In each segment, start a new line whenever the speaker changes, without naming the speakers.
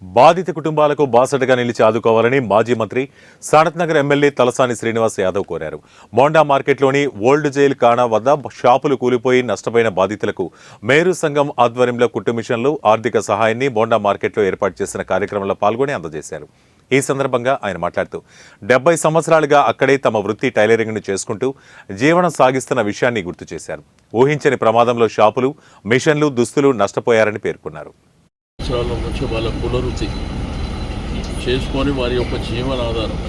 బాధిత కుటుంబాలకు బాసటగా నిలిచి ఆదుకోవాలని మాజీ మంత్రి సానత్ నగర్ ఎమ్మెల్యే తలసాని శ్రీనివాస్ యాదవ్ కోరారు. మోండా మార్కెట్లోని ఓల్డ్ జైల్ కానా వద్ద షాపులు కూలిపోయి నష్టపోయిన బాధితులకు మేరు సంఘం ఆధ్వర్యంలో కుట్టు మిషన్లు, ఆర్థిక సహాయాన్ని మోండా మార్కెట్లో ఏర్పాటు చేసిన కార్యక్రమంలో పాల్గొని అందజేశారు. ఈ సందర్భంగా ఆయన మాట్లాడుతూ 70 సంవత్సరాలుగా అక్కడే తమ వృత్తి టైలరింగ్ను చేసుకుంటూ జీవనం సాగిస్తున్న విషయాన్ని గుర్తు చేశారు. ఊహించని ప్రమాదంలో షాపులు, మిషన్లు, దుస్తులు నష్టపోయారని పేర్కొన్నారు.
నుంచి వాళ్ళ పునరుద్ధి చేసుకొని వారి యొక్క జీవనాధారం,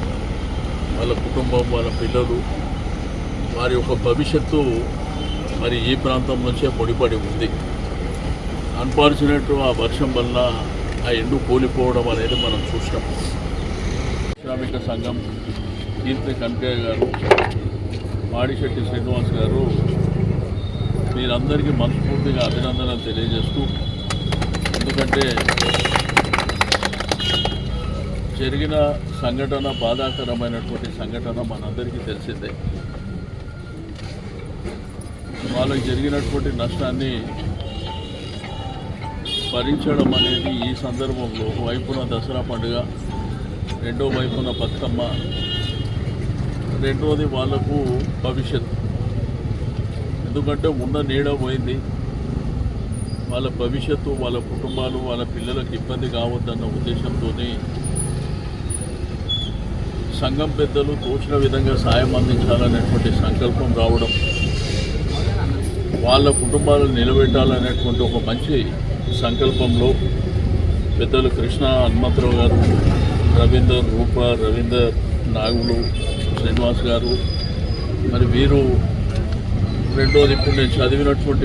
వాళ్ళ కుటుంబం, వాళ్ళ పిల్లలు, వారి యొక్క భవిష్యత్తు మరి ఈ ప్రాంతం నుంచే ముడిపడి ఉంది. అన్ఫార్చునేట్ ఆ వర్షం వల్ల ఆ ఎండు కూలిపోవడం అనేది మనం చూసినాం. శ్రామిక సంఘం కీర్తి కనకయ్య గారు, మాడిశెట్టి శ్రీనివాస్ గారు, మీరందరికీ మనస్ఫూర్తిగా అభినందనలు తెలియజేస్తూ, ఎందుకంటే జరిగిన సంఘటన బాధాకరమైనటువంటి సంఘటన మనందరికీ తెలిసిందే. వాళ్ళకి జరిగినటువంటి నష్టాన్ని భరించడం అనేది ఈ సందర్భంలో వైపున దసరా పండుగ, రెండో వైపున బతుకమ్మ, రెండోది వాళ్లకు భవిష్యత్తు. ఎందుకంటే ఉన్న నీడ పోయింది. వాళ్ళ భవిష్యత్తు, వాళ్ళ కుటుంబాలు, వాళ్ళ పిల్లలకు ఇబ్బంది కావద్దన్న ఉద్దేశంతో సంఘం పెద్దలు తోచిన విధంగా సాయం అందించాలనేటువంటి సంకల్పం రావడం, వాళ్ళ కుటుంబాలను నిలబెట్టాలనేటువంటి ఒక మంచి సంకల్పంలో పెద్దలు కృష్ణ హనుమంతరావు గారు, రవీందర్ రూప, రవీందర్ నాగులు, శ్రీనివాస్ గారు, మరి వీరు రెండోది ఇప్పుడు నేను చదివినటువంటి